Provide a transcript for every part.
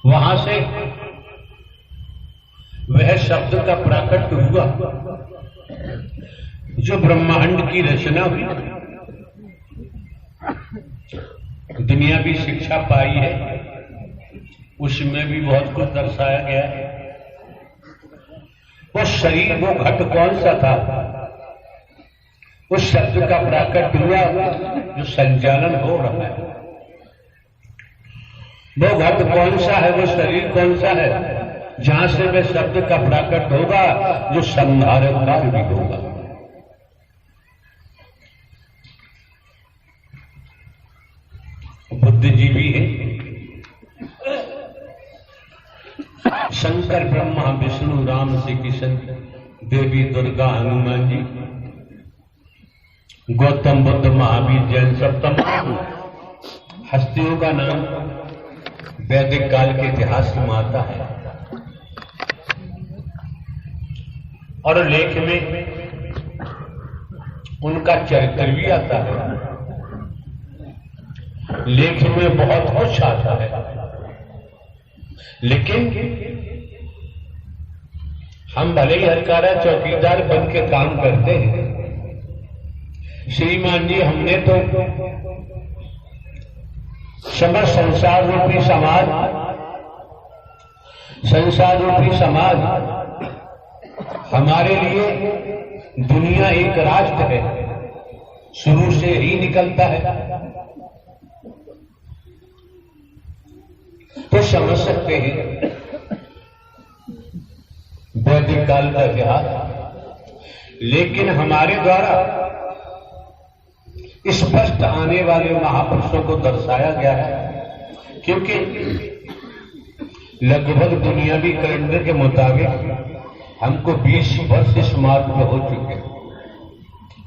वहां से वह शब्द का प्राकट्य हुआ जो ब्रह्मांड की रचना हुई। दुनिया भी शिक्षा पाई है, उसमें भी बहुत कुछ दर्शाया गया है। वो शरीर, वो घट कौन सा था, उस शब्द का प्राकट्य हुआ जो संचालन हो रहा है। वो घट कौन सा है, वो शरीर कौन सा है, जहां से वह शब्द का प्राकट होगा जो संहारक कार्य भी होगा। बुद्धिजीवी है, शंकर ब्रह्मा विष्णु राम श्री कृष्ण देवी दुर्गा हनुमान जी, गौतम बुद्ध महावीर जैन, सब तमाम हस्तियों का नाम वैदिक काल के इतिहास में आता है। और लेख में उनका चरित्र भी आता है, लेख में बहुत कुछ आता है। लेकिन हम भले ही हरकारा चौकीदार बन के काम करते हैं, श्रीमान जी, हमने तो समस्त संसार रूपी समाज, संसार रूपी समाज हमारे लिए दुनिया एक राष्ट्र है, शुरू से ही निकलता है। तो समझ सकते हैं वैदिक काल का इतिहास। लेकिन हमारे द्वारा स्पष्ट आने वाले महापुरुषों को दर्शाया गया है, क्योंकि लगभग दुनियावी कैलेंडर के मुताबिक हमको 20 वर्ष इस मार्ग में हो चुके हैं।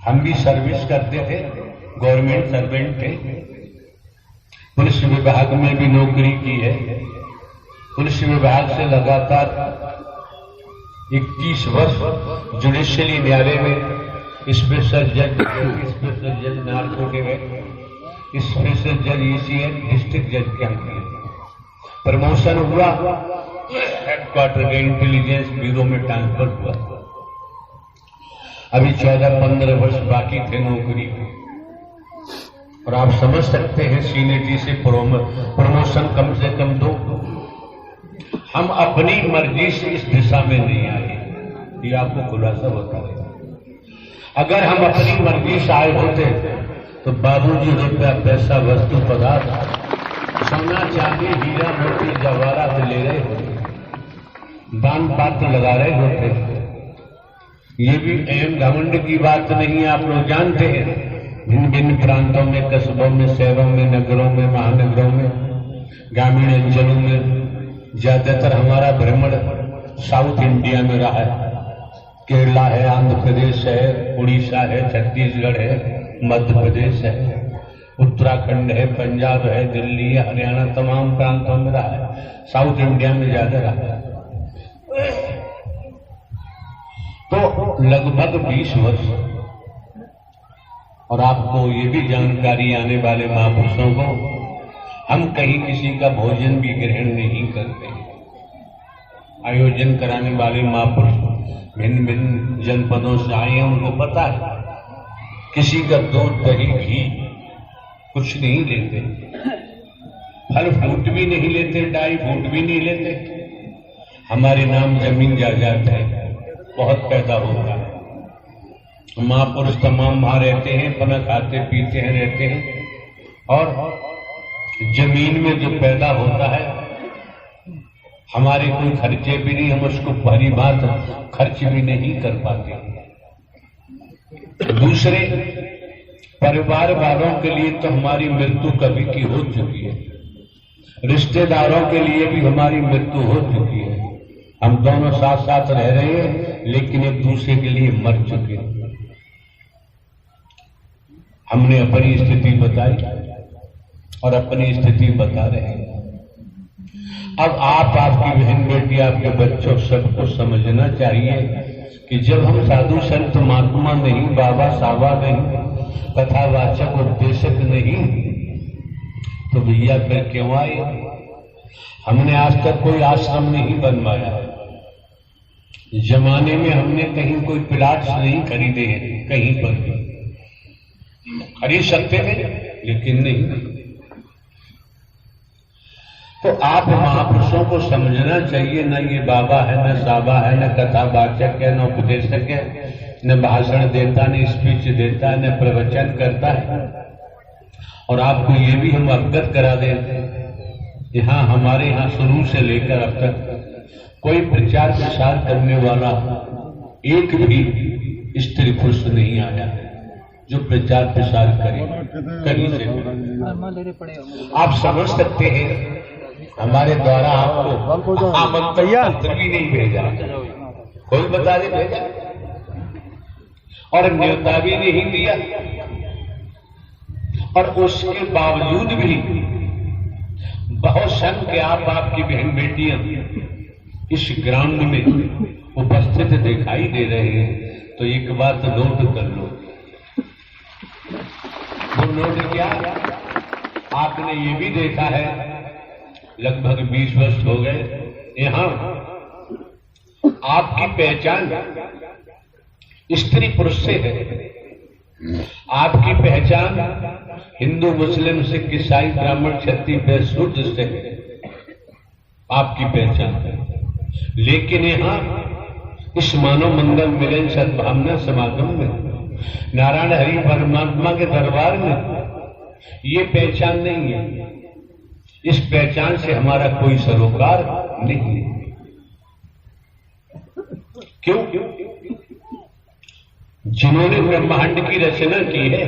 हम भी सर्विस करते थे, गवर्नमेंट सर्वेंट थे, पुलिस विभाग में भी नौकरी की है। पुलिस विभाग से लगातार 21 वर्ष जुडिशियली न्यायालय में स्पेशल जज नार्को के गए, स्पेशल जज ECN डिस्ट्रिक्ट जज के हम किए। प्रमोशन हुआ, हेडक्वार्टर के इंटेलिजेंस ब्यूरो में ट्रांसफर हुआ। अभी 14-15 वर्ष बाकी थे नौकरी में, और आप समझ सकते हैं सीनियरिटी से प्रमोशन कम से कम 2। हम अपनी मर्जी से इस दिशा में नहीं आए, ये आपको खुलासा बता रहे। अगर हम अपनी मर्जी से आए होते तो बाबूजी रुपया पैसा वस्तु पदार्थ सोना चांदी हीरा मोती जवाहरात ले रहे होते, दान पात्र लगा रहे होते। ये भी अहम घमंड की बात नहीं है, आप लोग जानते हैं। भिन्न भिन्न प्रांतों में, कस्बों में, शहरों में, नगरों में, महानगरों में, ग्रामीण अंचलों में ज्यादातर हमारा भ्रमण साउथ इंडिया में रहा है। केरला है, आंध्र प्रदेश है, उड़ीसा है, छत्तीसगढ़ है, मध्य प्रदेश है, उत्तराखंड है, पंजाब है, दिल्ली है, हरियाणा, तमाम प्रांतों में रहा है। साउथ इंडिया में ज्यादा रहा है। तो लगभग 20 वर्ष। और आपको ये भी जानकारी आने वाले महापुरुषों को, हम कहीं किसी का भोजन भी ग्रहण नहीं करते। आयोजन कराने वाले महापुरुष भिन्न भिन्न जनपदों से आए हैं, उनको पता है किसी का दूध दही घी कुछ नहीं लेते, फल फ्रूट भी नहीं लेते, ड्राई फ्रूट भी नहीं लेते। हमारे नाम जमीन जायदाद है, बहुत पैदा होता है। महापुरुष तमाम वहां रहते हैं, अपना खाते पीते हैं, रहते हैं, और जमीन में जो पैदा होता है हमारे कोई खर्चे भी नहीं, हम उसको पहली बात खर्च भी नहीं कर पाते। दूसरे परिवार वालों के लिए तो हमारी मृत्यु कभी की हो चुकी है, रिश्तेदारों के लिए भी हमारी मृत्यु हो चुकी है। हम दोनों साथ साथ रह रहे हैं, लेकिन एक दूसरे के लिए मर चुके हैं। हमने अपनी स्थिति बताई और अपनी स्थिति बता रहे हैं। अब आप, आपकी बहन बेटी, आपके बच्चों सबको समझना चाहिए कि जब हम साधु संत महात्मा नहीं, बाबा साहबा नहीं, कथावाचक उपदेशक नहीं, तो भैया फिर क्यों आए? हमने आज तक कोई आश्रम नहीं बनवाया। जमाने में हमने कहीं कोई प्लाट्स नहीं खरीदे हैं, कहीं पर भी खरीद सकते हैं लेकिन नहीं। तो आप महापुरुषों को समझना चाहिए, न ये बाबा है, न साबा है, न कथावाचक है, न उपदेशक है, न भाषण देता, न स्पीच देता, न प्रवचन करता है। और आपको ये भी हम अवगत करा देते हैं, यहाँ हमारे यहाँ शुरू से लेकर अब तक कोई प्रचार प्रसार करने वाला एक भी स्त्री पुरुष नहीं आया जो प्रचार प्रसार करे कहीं से। आप समझ सकते हैं हमारे द्वारा आपको आमंत्रण भी नहीं भेजा, कोई बता दे भेजा, और न्योता भी नहीं दिया, और उसके बावजूद भी बहुत संख्या आपकी बहन बेटियां इस ग्राउंड में उपस्थित दिखाई दे रहे हैं। तो एक बात नोट कर लो, वो नोट क्या, आपने ये भी देखा है लगभग 20 वर्ष हो गए यहां आपकी पहचान स्त्री पुरुष से है, आपकी पहचान हिंदू मुस्लिम सिख ईसाई ब्राह्मण क्षत्रिय वैश्य शूद्र से है आपकी पहचान। लेकिन यहां इस मानव मंगल मिलन सद्भावना समागम में नारायण हरि परमात्मा के दरबार में ये पहचान नहीं है। इस पहचान से हमारा कोई सरोकार नहीं है। क्यों? जिन्होंने ब्रह्मांड की रचना की है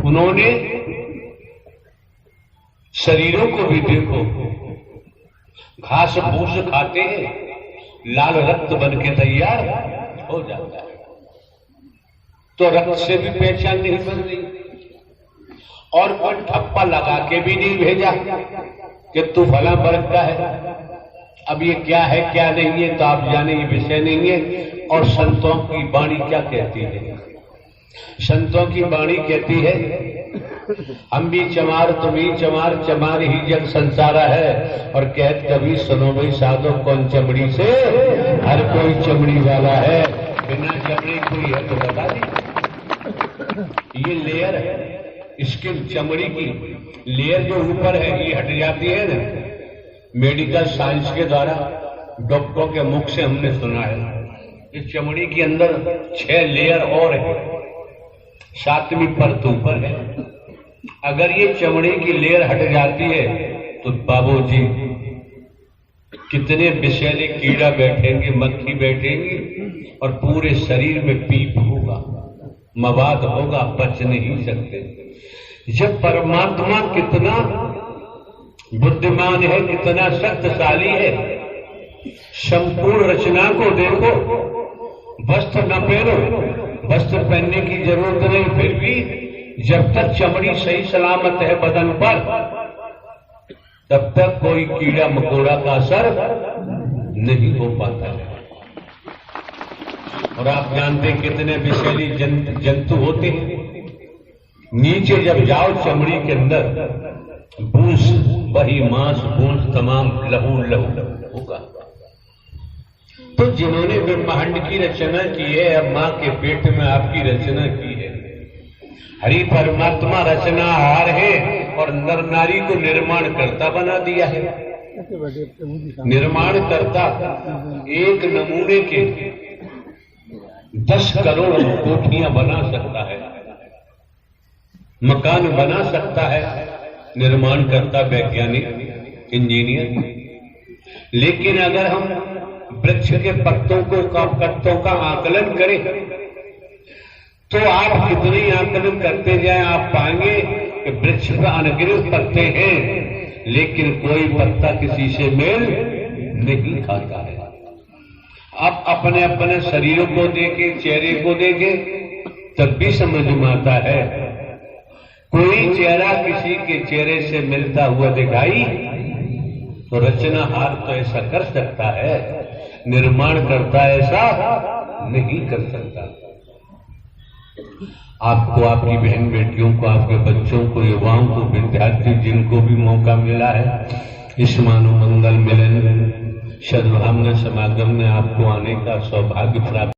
उन्होंने शरीरों को भी देखो, घास फूस खाते हैं, लाल रक्त बन के तैयार हो जाता है। तो रक्त से भी पहचान नहीं बन रही, और कोई ठप्पा लगा के भी नहीं भेजा कि तू फला वर्ग का है। अब ये क्या है क्या नहीं है तो आप जाने, ये विषय नहीं है। और संतों की वाणी क्या कहती है? संतों की वाणी कहती है हम भी चमार तुम ही चमार, चमार ही जग संसारा है। और कहत कभी सुनो भाई साधो कौन चमड़ी से, हर कोई चमड़ी वाला है, बिना चमड़ी कोई है तो बता दी। ये लेयर है, इसकी चमड़ी की लेयर जो ऊपर है ये हट जाती है ना। मेडिकल साइंस के द्वारा डॉक्टरों के मुख से हमने सुना है इस चमड़ी के अंदर 6 लेयर और है, 7वीं परत ऊपर है। अगर ये चमड़ी की लेयर हट जाती है तो बाबूजी कितने विषैले कीड़ा बैठेंगे, मक्खी बैठेंगी और पूरे शरीर में पीप होगा, मवाद होगा, बच नहीं सकते। जब परमात्मा कितना बुद्धिमान है, कितना शक्तिशाली है, संपूर्ण रचना को देखो। वस्त्र न पहनो, वस्त्र पहनने की जरूरत नहीं, फिर भी जब तक चमड़ी सही सलामत है बदन पर तब तक कोई कीड़ा मकोड़ा का असर नहीं हो पाता है। और आप जानते हैं कितने विषैली जंतु होते हैं। नीचे जब जाओ चमड़ी के अंदर बूस, वही मांस बूंस तमाम लहू लहू होगा। तो जिन्होंने ब्रह्मांड की रचना की है, अब मां के पेट में आपकी रचना की है। हरि परमात्मा रचनाहार है और नर नारी को निर्माण करता बना दिया है। निर्माण करता एक नमूने के 10 करोड़ कोठियां बना सकता है, मकान बना सकता है, निर्माण करता वैज्ञानिक इंजीनियर। लेकिन अगर हम वृक्ष के पत्तों का आकलन करें तो आप कितने आकलन करते जाएं आप पाएंगे कि वृक्ष पर अनगिनत पत्ते हैं लेकिन कोई पत्ता किसी से मेल नहीं खाता है। आप अपने अपने शरीरों को देखें, चेहरे को देखें, तब भी समझ में आता है कोई चेहरा किसी के चेहरे से मिलता हुआ दिखाई तो रचनाहार तो ऐसा कर सकता है, निर्माण करता ऐसा नहीं कर सकता। आपको, आपकी बहन बेटियों को, आपके बच्चों को, युवाओं को, विद्यार्थी जिनको भी मौका मिला है इस मानव मंगल मिलन सद्भावना समागम में आपको आने का सौभाग्य प्राप्त